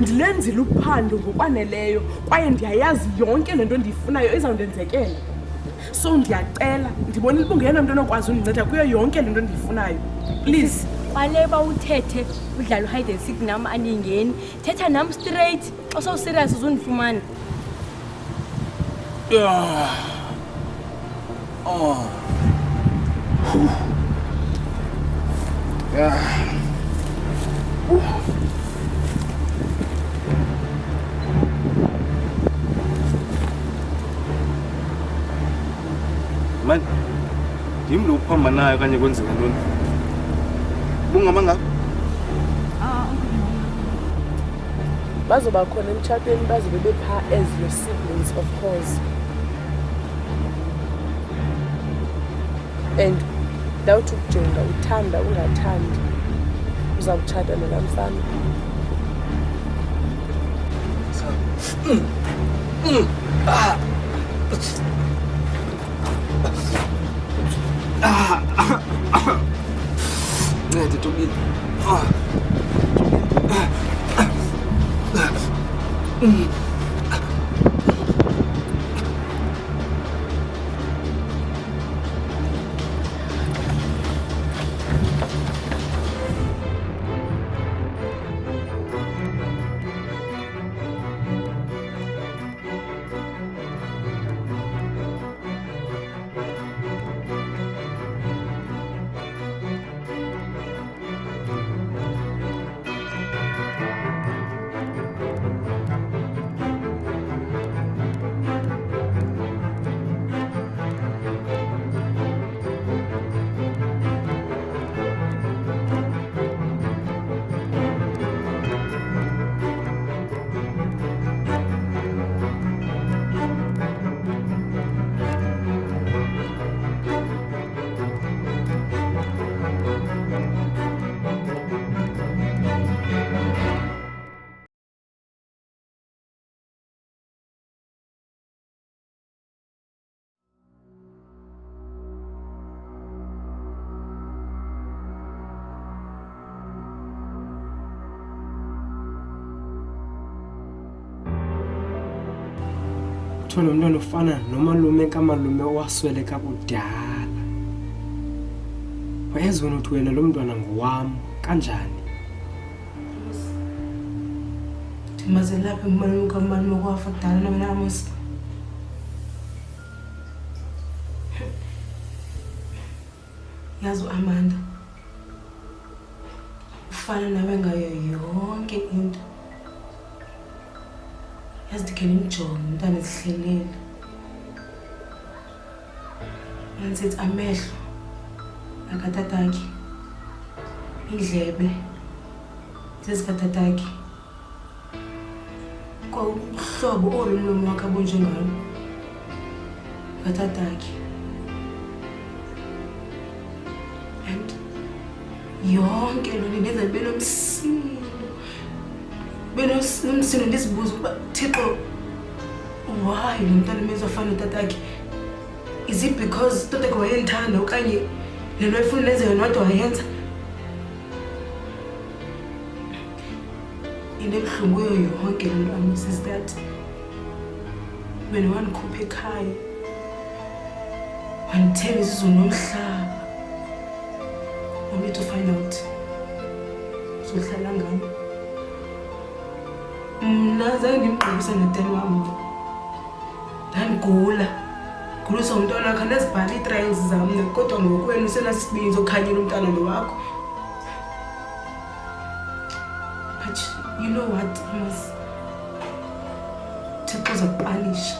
ndilenzile uphando ngokwaneleyo kwaye ndiyayazi yonke le nto ndiyifunayo izawundenzekela. So ndiyacela, ndibonile uba ungena mntu onokwazi undinceda kuyo yonke le nto ndiyifunayo. Please. Kwaleba uthethe udlala hide and seek nam aningeni. Thetha nam straight. Xa sawuserious uzundifumana. Oh. Man, yimi lo uphamba nayo kanye kwenzeka ntoni? Bungama ngapha? Bazoba khona emtshatweni bazobe bepha as your siblings, of course. And dawuthi ukujonga uthanda ungathandi uzawutshata nala mfana. Ncede Tobile. Uthola umntwana ofana nomalume kamalume owasweleka kudala. Wayazi wena uthi wena lo mntwana ngowam kanjani? Ndimaze lapha umalume kamalume okwafa kudala nomna Amos. Yazi Amanda, ufana nawe ngayo yonke into. Yazi ndikhe nimjonge umntana esihlelele. Nansithi amehlo akatatakhe, indlebe zezikatatakhe, kwa uhlobo olumlomo wakhe abunje ngalo katatakhe. And yonke lo ndenza benomsindo ndisibuza ukuba Thixo, why lo mntana mezofana notatakhe? Is it because tatakhe wayendithanda okanye le nto ayifuna lenze yona kodwa wayenza? Into ebuhlungu kuyo yonke le nto Amos is that wena wandikhupha ekhaya wandithembisa izulu nomhlaba only to find out uzohlala ngami. Mna zange ndimgqibise nedeni wam, ndandigula guliswa umntwana wakho, ndazibhala ii-trials zam, kodwa ngokwenu senasisibini zokhanyela umntana lo wakho. But you know what, Amos, Thixo uzakupanisha.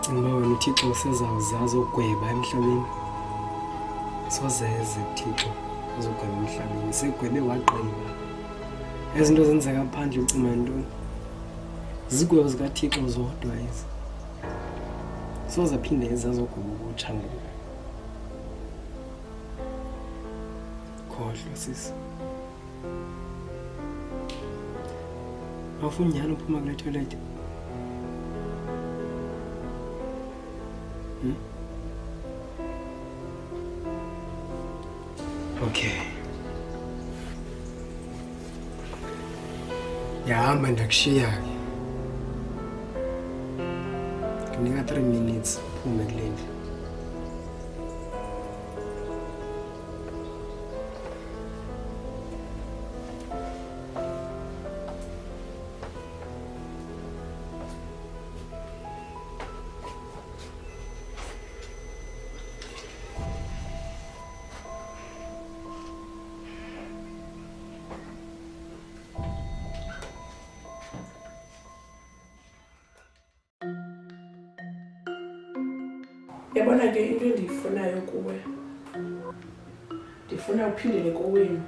Cinga wena uThixo usezawuzazi ukugweba emhlabeni. Sozeze uThixo uzogweba emhlabeni, segwebe wagqiba. Ezinto zenzeka phandle ucima ntoni? Zigwebo zikaThixo zodwa ezi. Sozaphinde ezazogweba ukutsha ngoku. Khohlwa sisi. Awufuni nyhani uphuma kule toilet? Okay. Yahamba ndakushiya-ke. Nginika 3 minutes uphume kule ndlu. Yabona ke into endiyifunayo kuwe. Ndifuna uphindele kowenu.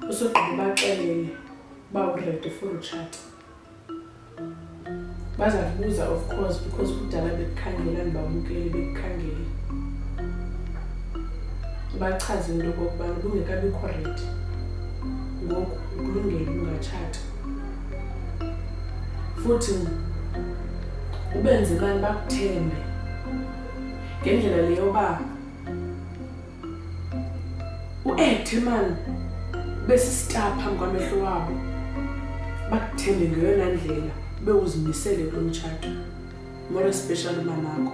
Usogqiba baxelele uba uready for utshata. Baza kubuza of course because kudala bekukhangela ndibabukele bekukhangele. Bachaze into okokubana ubungekabikho ready. Ngoku ukulungele ungatshata. Futhi ubenze manje bakuthembe ngendlela leyo ba uact man besistar phambi kwamehlo wabo bakuthembe ngeyona ndlela bewuzimisele kulomtshato more special mamakho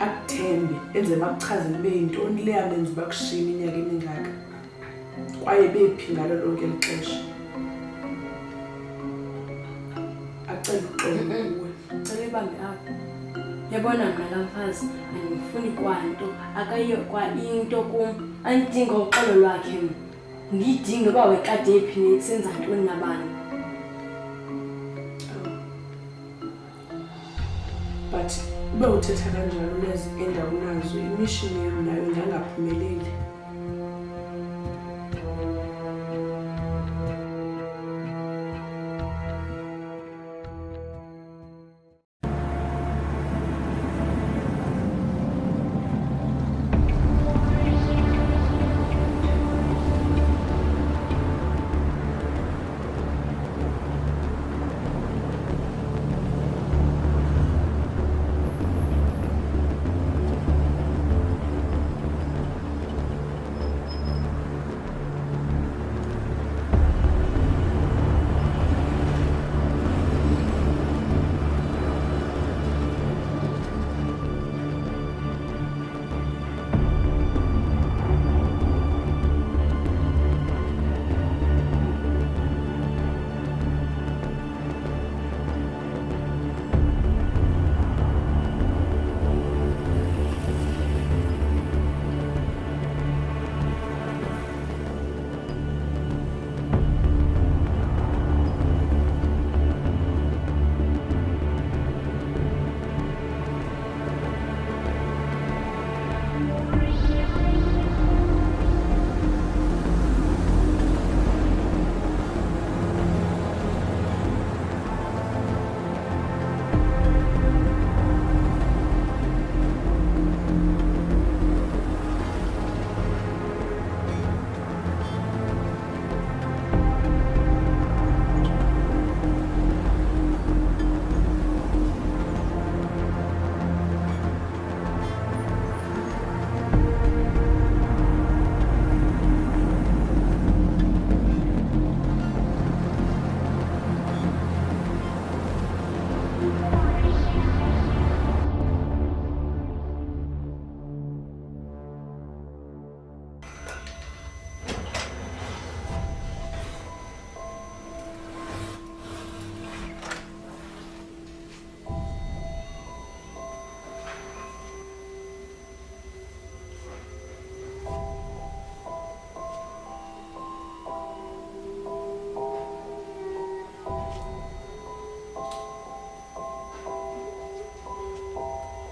akuthembe enze bakuchazele beyintoni le amenze bakushima iminyaka emingaka kwaye bephi ngalo lonke lixesha acela uxolo kuwe. Cela ibambe apho. Yabona mna mfazi andifuni kwanto akayiyo kwa into kum andidinga uxolo lwakhe mna. Ngidinga uba wekade phi nesenza ntoni nabani. But ube uthetha kanjalo lezi endawo nazo imissionary nayo ngangaphumeleli.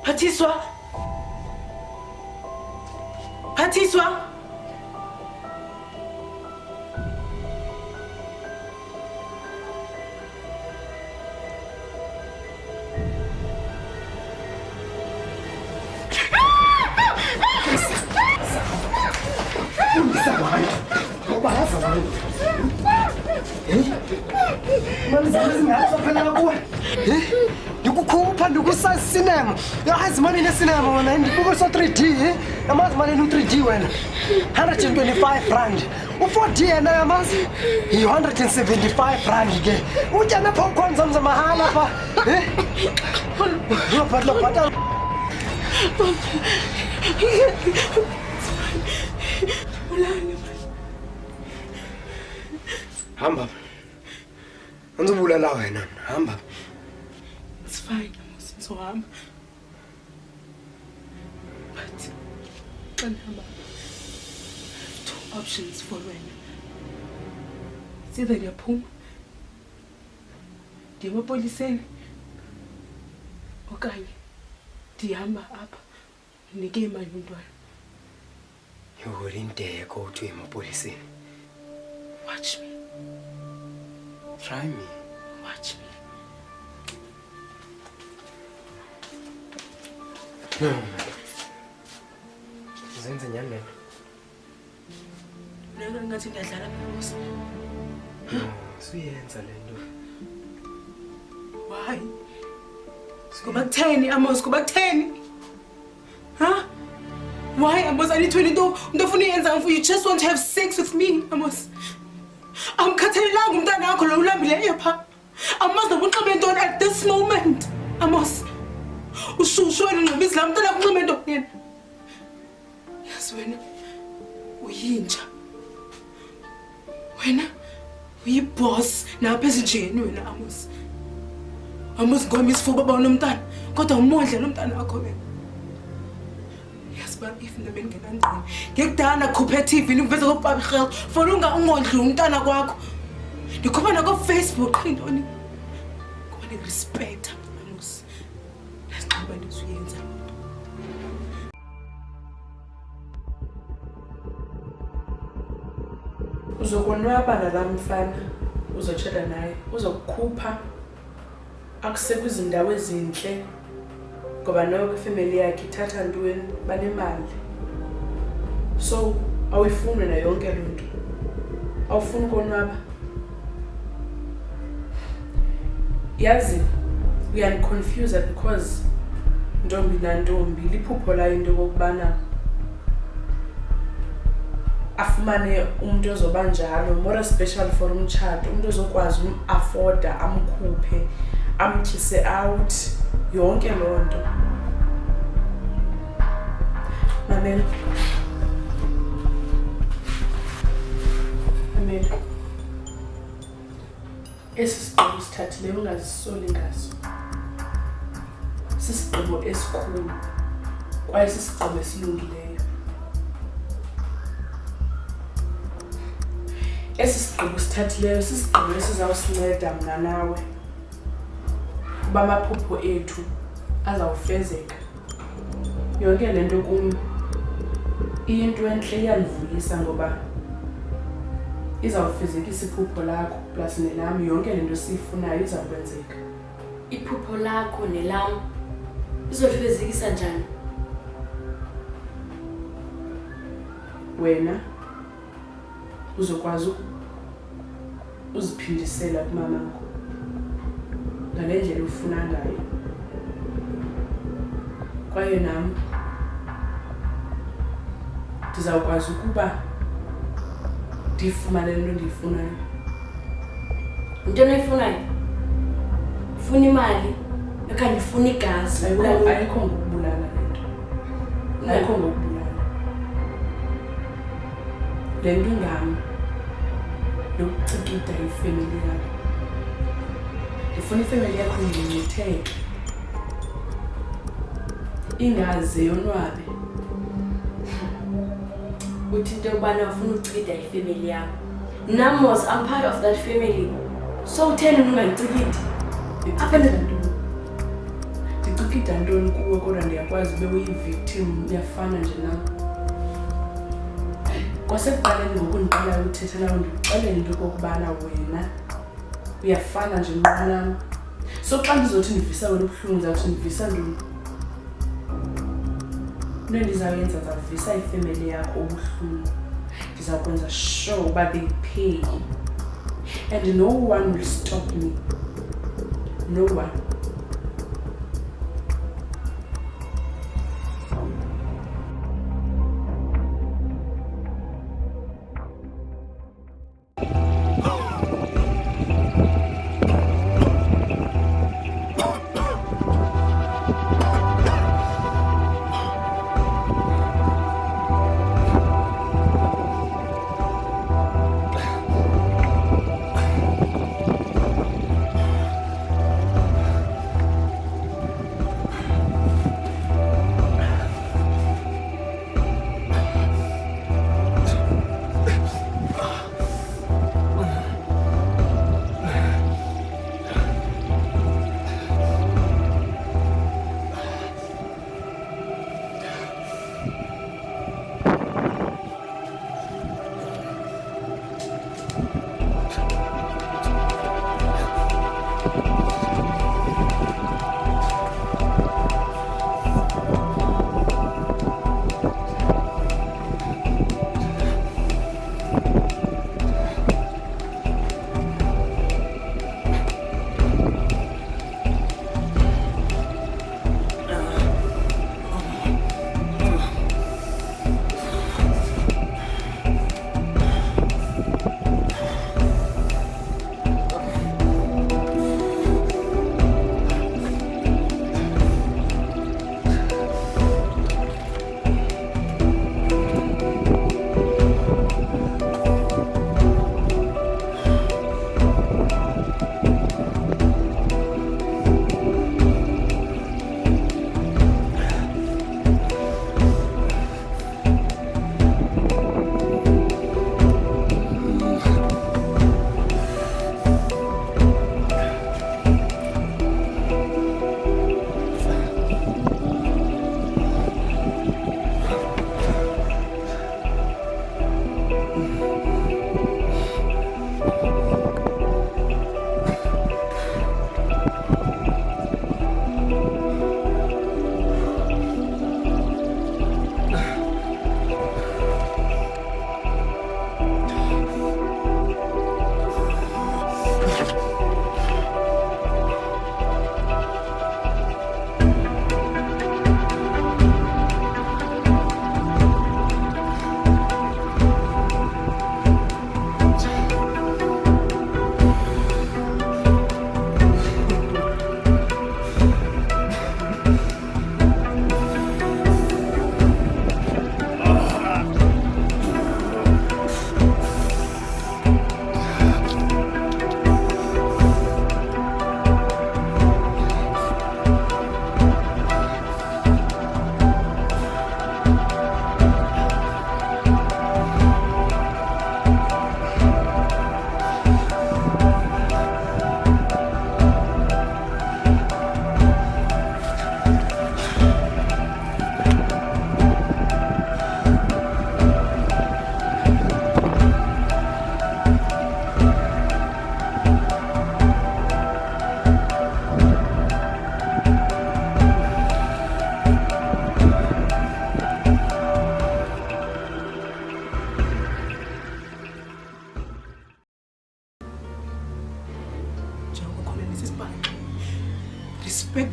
Pathiswa. Pathiswa. ndikukhupha ndikusa cinema yazi mali necinema wena ndibuka so 3D yamazi mali no 3D wena 125 rand u4D yena yamazi yi 175 rand ke utya na popcorn zamza mahala pa bhatla hamba anzobulala wena hamba. It's fine, Amos, ngizohamba. But xa ndihamba, I have 2 options for wena. It's either ndiyaphuma, ndiye emapoliseni, okanye ndihamba apha ndinike imali yomntwana. Yolindeko uthi emapoliseni. Watch me. Try me. Watch me. No. Zenze nyani lento. Lento ngathi ngiyadlala phansi. Suyenza lento. Why? Kuba kutheni Amos, kuba kutheni? Huh? Why Amos? I need 22. Ndofuna uyenza for you just want to have sex with me, Amos. Amkhathalelanga umntana wakho lo ulambileyo pha. Amos nobunxibe ntoni at this moment. Amos. Ushushu wena ngqibisi la mntana kunxibe ntoni yena? Yes wena. Uyinja. Wena uyiboss napha ezinjeni wena Amos. Amos ngoba isifuba baba unomntana kodwa umondla lo mntana wakho wena. Yes but if nami ngenandini ngekudana khuphe TV ngiveze ko Baba Gel for ungondli umntana kwakho. Ndikhupha na ko Facebook intoni? Kuba ne respect Amos. Lasinxiba ndizuyenza. Uzokonwaba nalamfana uzotshela naye uzokukhupha akusekho izindawo ezinhle ngoba nayo ifamily yakhe ithatha ntweni banemali so awuyifuni na yonke lento awufuni konwaba yazi uyaniconfuse because ntombi nantombi liphupho la into kokubana afumane umuntu ozoba njalo more special for umtshato umuntu ozokwazi afforda amkhuphe amtyise out yonke lonto mamela esisigqibo sithathileyo ungazisoli ngaso sisigqibo esikhulu kwaye sisigqibo esilungileyo esisigqibo sithathileyo sisigqibo esizawusinceda mna nawe kuba amaphupho ethu azawufezeka yonke lento kum into entle iyandivuyisa ngoba izawufezekisa iphupho lakho plus nelami yonke lento siyifunayo izawukwenzeka. Iphupho lakho nelami izofezekisa njani? Wena uzokwazi uziphindisela kumamakho ngale ndlela ufuna ngayo kwaye nami ndizawukwazi ukuba ndifumane lento ndiyifunayo. Into oyifunayo? Ufuna imali okanye ufuna igazi? Ayikho ngokubulala lento. Ayikho ngokubulala. Lento ngami yokucikida ifamily yakho. Ndifuna ifamily yakho ingcitheke. Ingaze yonwabe. Uthi into yokubana ufuna ucikida ifamily yakho. Namos, I'm part of that family. So utheni ungayicikidi? Apha ndantoni? Ndicikida ntoni kuwe kodwa ndiyakwazi ube uyi-victim uyafana nje nawe. Kwasekuqaleni ngoku ndiqala uthetha nawe ndikuxelela into okokubana wena uyafana nje nqanam. So xa ndizothi ndivisa wena ubuhlungu ndizawuthi ndivisa ntoni? Into endizawuyenza ndizawuvisa ifamily yakho ubuhlungu. Ndizawukwenza sure uba they pay. And no one will stop me. No one.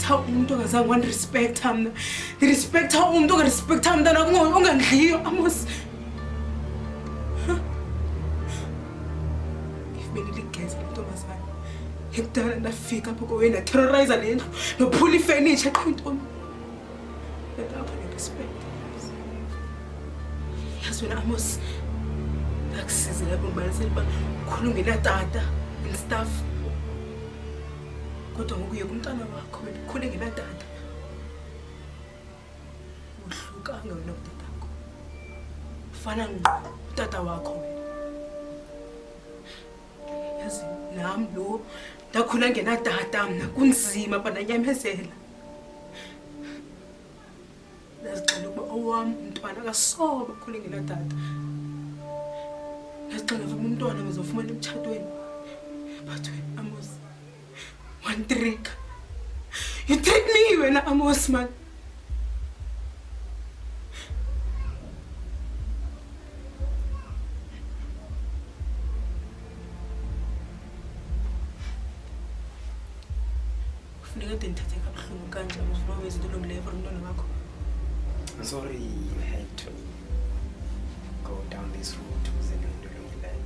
how umuntu ongazange wanirespect mna. Respect how umuntu ongarespect mntana ongandliyo Amos. If benilingeza intombazane. Ekudala ndafika apho kowena terrorize lento nophula ifurniture qha intombi. Lapho respect. Yazi wena Amos. Akusize lapho ngibalisela uba khulunge natata and stuff. Kodwa ngokuye kumntana wakho wena khule ngenatata. Uhlukanga wena notatakho. Ufana ngqo utata wakho wena. Yazi nami lo ndakhula ngenatata mna kunzima bana nyamezela. Lazixela ukuba owami umntwana akasoba khule ngenatata. Lazixela ukuba umntwana ngizofumana emtshadweni. But wena Amos one trick. You trick me when Amos man. Sorry, you had to go down this route with the land.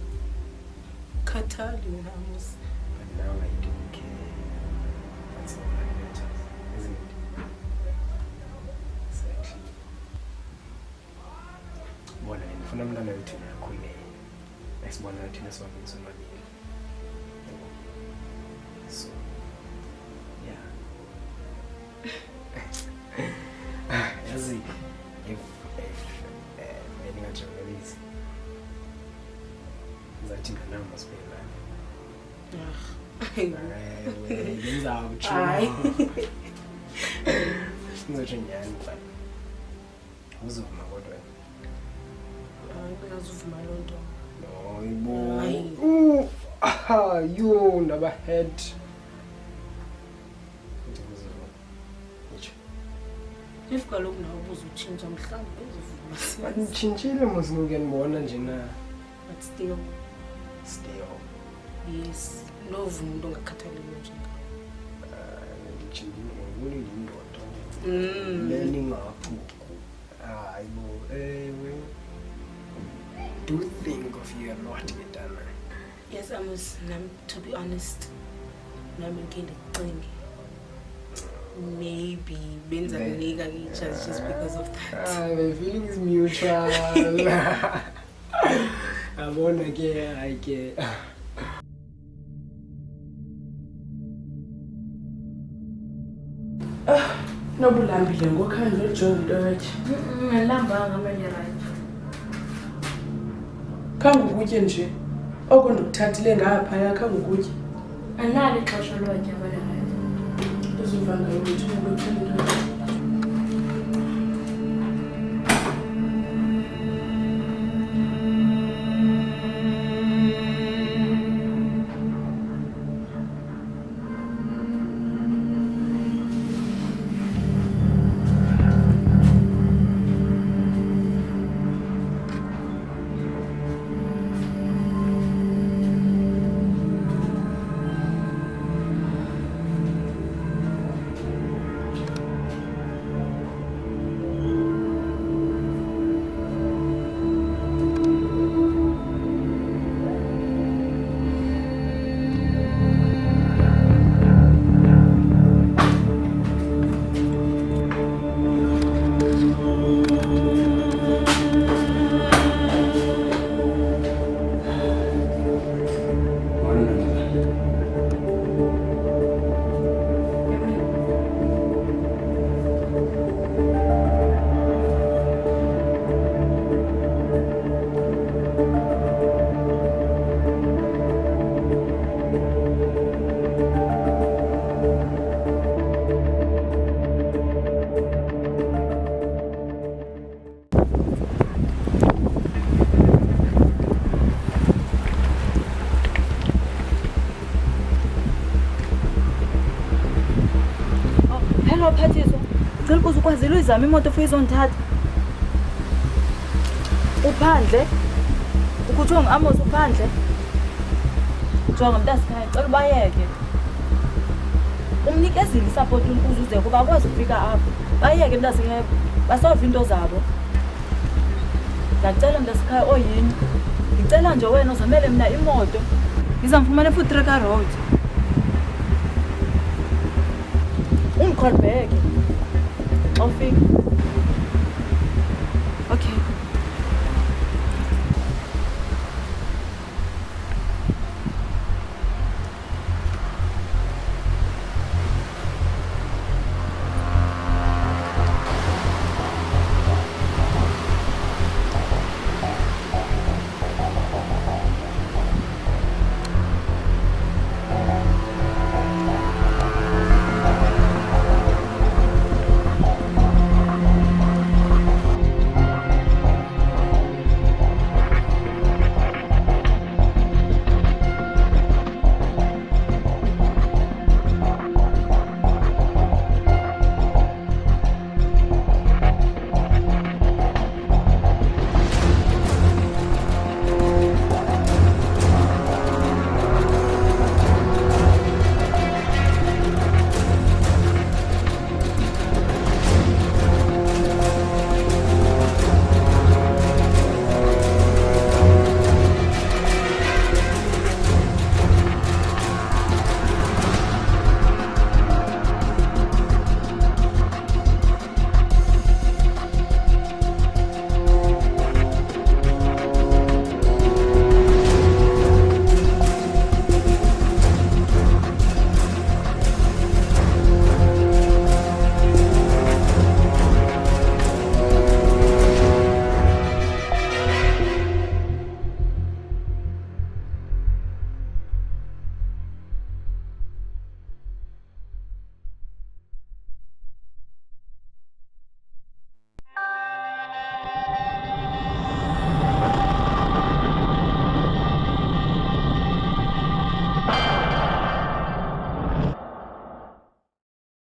Katali when Amos. But now I don't care. That's all that matters, isn't it? Exactly. Bona ngifuna umntana wethu akhule. Esibona thina sonke somabili. So, yeah. Yazi if beningajabulisi. Ngizathi nganama siphela. Ngizotsho njani mfana? Uzovuma kodwa. Ngiyazuvuma lonto. No, you never had. If kaloku nawe ubuzutshintsha mhlawumbe uzovuma. Manditshintshile mos ngiyanibona nje na. But still. Yes, no umuntu ongakhathaleli nje. Ngitshintshile yindoda. Leningaphuku. Ewe. Do think of you and what you done. Yes, Amos, to be honest, nami ngicinge. Maybe benza kunika just because of that. My feeling is mutual. I wanna get, I get. Nobulambile ngokhandle uJohn Dorothy. Ngilambanga manje right. Khange ukutye nje. Oko ndikuthathile ngapha khange ukutye. Anali ixesha lwatya bale right. Uziva ngayo ukuthi ubuthini. Phathiswa, ngicela ukuze ukwazile uyizama imoto futhi izondithatha. Uphandle? Ukuthi ungi-Amos uphandle? Jonga mntasekhaya, ngicela ubayeke. umnikezile isupport uNkwenkwezi kuba akwazi ukufika apha. Bayeke mntasekhaya basolve into zabo. Ngicela mntasekhaya oyini. Ngicela nje wena uzamele mina imoto. Ngizamfumana futhi tracker road. Call back. Ofika.